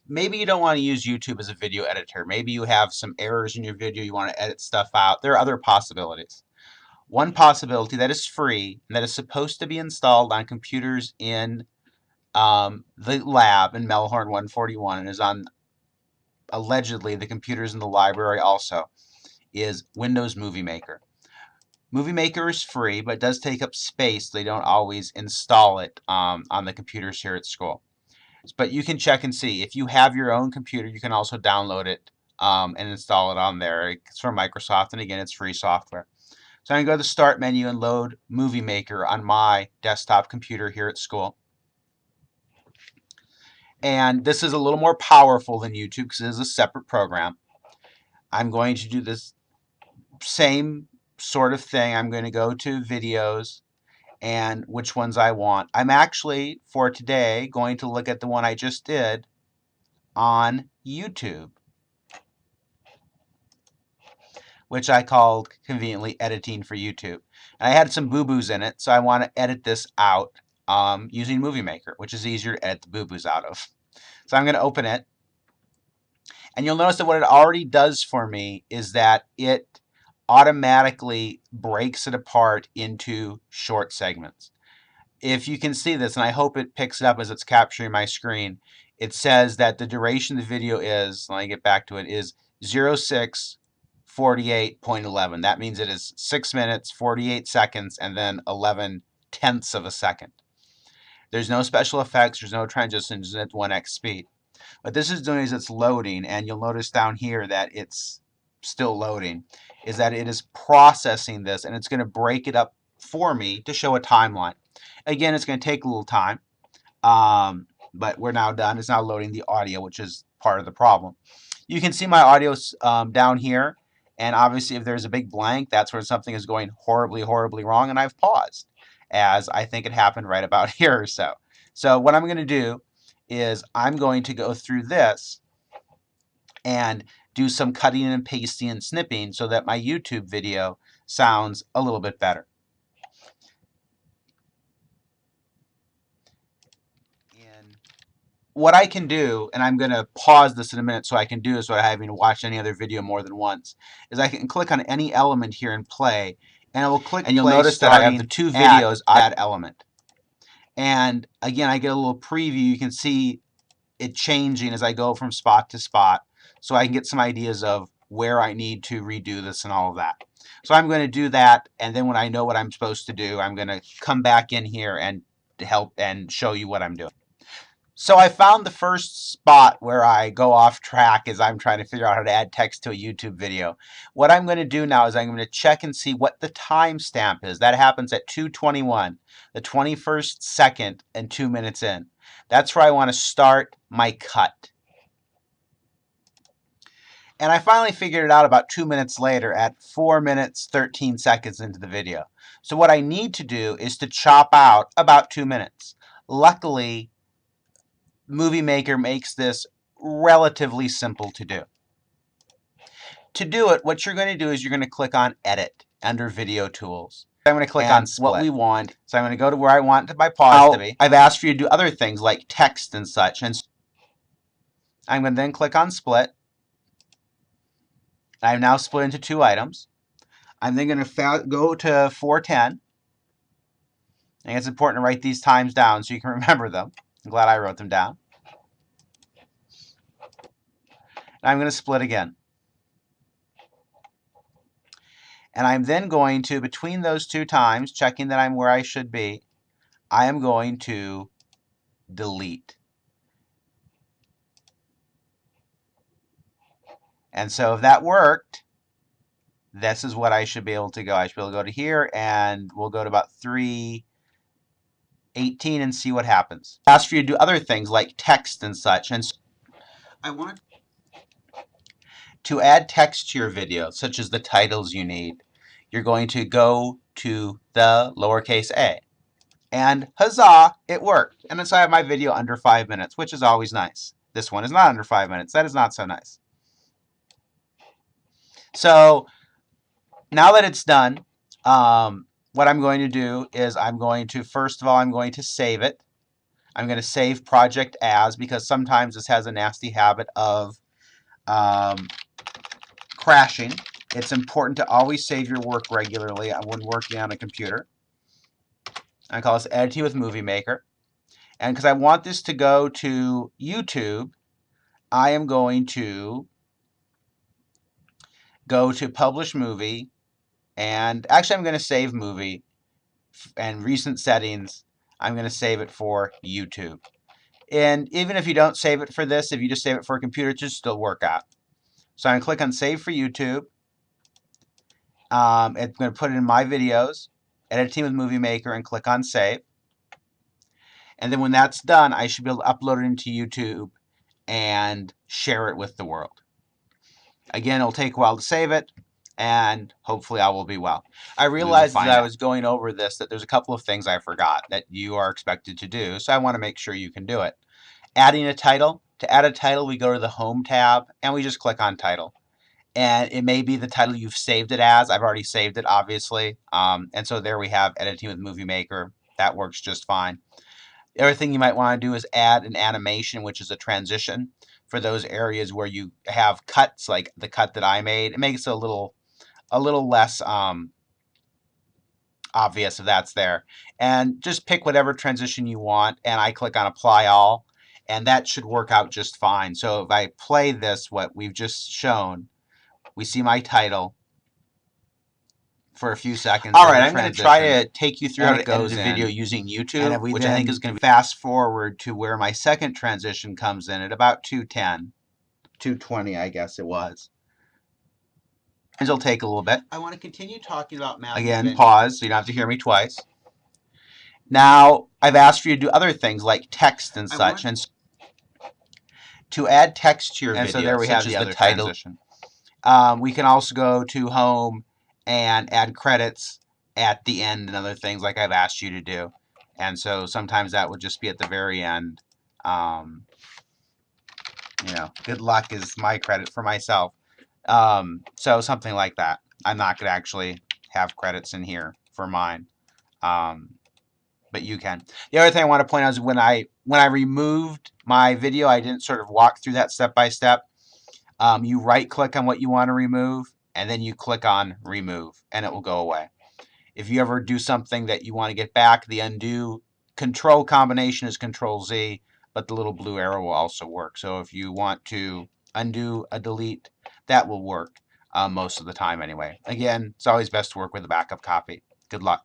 maybe you don't want to use YouTube as a video editor. Maybe you have some errors in your video, you want to edit stuff out. There are other possibilities. One possibility that is free and that is supposed to be installed on computers in the lab in Melhorn 141 and is on allegedly the computers in the library also, is Windows Movie Maker. Movie Maker is free, but does take up space. They don't always install it on the computers here at school. But you can check and see. If you have your own computer, you can also download it and install it on there. It's from Microsoft, and again, it's free software. So I'm going to go to the Start menu and load Movie Maker on my desktop computer here at school. And this is a little more powerful than YouTube because it is a separate program. I'm going to do this same sort of thing. I'm going to go to videos and which ones I want. I'm actually, for today, going to look at the one I just did on YouTube, which I called conveniently editing for YouTube. And I had some boo-boos in it, so I want to edit this out using Movie Maker, which is easier to edit the boo-boos out of. So I'm going to open it. And you'll notice that what it already does for me is that it automatically breaks it apart into short segments. If you can see this, and I hope it picks it up as it's capturing my screen, it says that the duration of the video is, let me get back to it, is 06:48.11. That means it is 6 minutes, 48 seconds, and then 11/10ths of a second. There's no special effects, there's no transitions, at 1x speed. What this is doing is it's loading, and you'll notice down here that it's still loading, is that it is processing this, and it's going to break it up for me to show a timeline. Again, it's going to take a little time, but we're now done. It's now loading the audio, which is part of the problem. You can see my audio down here, and obviously if there's a big blank, that's where something is going horribly, horribly wrong, and I've paused, as I think it happened right about here or so. So what I'm going to do is I'm going to go through this and do some cutting and pasting and snipping so that my YouTube video sounds a little bit better. And what I can do, and I'm going to pause this in a minute so I can do this without having to watch any other video more than once, is I can click on any element here and play, and it will click and you'll notice that I have the two videos at that element. And again, I get a little preview. You can see it changing as I go from spot to spot, so I can get some ideas of where I need to redo this and all of that. So I'm going to do that, and then when I know what I'm supposed to do, I'm going to come back in here and help and show you what I'm doing. So I found the first spot where I go off track as I'm trying to figure out how to add text to a YouTube video. What I'm going to do now is I'm going to check and see what the timestamp is. That happens at 2:21, the 21st second and 2 minutes in. That's where I want to start my cut. And I finally figured it out about 2 minutes later at 4 minutes 13 seconds into the video. So what I need to do is to chop out about 2 minutes. Luckily, Movie Maker makes this relatively simple to do. To do it, what you're going to do is you're going to click on Edit under Video Tools. I'm going to click on Split. What we want. So I'm going to go to where I want my pause to be. I've asked for you to do other things like text and such. And I'm going to then click on Split. I've now split into 2 items. I'm then going to go to 4:10. And it's important to write these times down so you can remember them. I'm glad I wrote them down. And I'm going to split again. And I'm then going to, between those 2 times, checking that I'm where I should be, I am going to delete. And so if that worked, this is what I should be able to go. I should be able to go to here, and we'll go to about 3:18 and see what happens. Ask for you to do other things like text and such. And so I want to add text to your video, such as the titles you need. You're going to go to the lowercase a. And huzzah, it worked. And so I have my video under 5 minutes, which is always nice. This one is not under 5 minutes. That is not so nice. So now that it's done, what I'm going to do is I'm going to, first of all, I'm going to save it. I'm going to save project as, because sometimes this has a nasty habit of crashing. It's important to always save your work regularly when working on a computer. I call this Editing with Movie Maker. And because I want this to go to YouTube, I am going to go to Publish Movie, and actually I'm going to save movie, and recent settings, I'm going to save it for YouTube. And even if you don't save it for this, if you just save it for a computer, it should still work out. So I'm going to click on Save for YouTube. I'm going to put it in My Videos, Editing with Movie Maker, and click on Save. And then when that's done, I should be able to upload it into YouTube and share it with the world. Again, it'll take a while to save it, and hopefully I will be well. I realized as I was going over this that there's a couple of things I forgot that you are expected to do, so I want to make sure you can do it. Adding a title. To add a title, we go to the Home tab, and we just click on Title. And it may be the title you've saved it as. I've already saved it, obviously. And so there we have Editing with Movie Maker. That works just fine. The other thing you might want to do is add an animation, which is a transition for those areas where you have cuts, like the cut that I made. It makes it a little less obvious if that's there. And just pick whatever transition you want, and I click on Apply All, and that should work out just fine. So if I play this, what we've just shown, we see my title for a few seconds. All right, I'm going to try to take you through how to edit a video using YouTube, which I think is going to fast forward to where my second transition comes in at about 2:10, 2:20, I guess it was. And it'll take a little bit. I want to continue talking about Matthew. Again, pause so you don't have to hear me twice. Now, I've asked for you to do other things like text and such, and to add text to your video, so there we have the other title. Transition. We can also go to Home and add credits at the end and other things like I've asked you to do. And so sometimes that would just be at the very end. You know, good luck is my credit for myself. So something like that. I'm not going to actually have credits in here for mine. But you can. The other thing I want to point out is when I removed my video, I didn't sort of walk through that step by step. You right click on what you want to remove, and then you click on remove, and it will go away. If you ever do something that you want to get back, the undo control combination is Control Z, but the little blue arrow will also work. So if you want to undo a delete, that will work most of the time anyway. Again, it's always best to work with a backup copy. Good luck.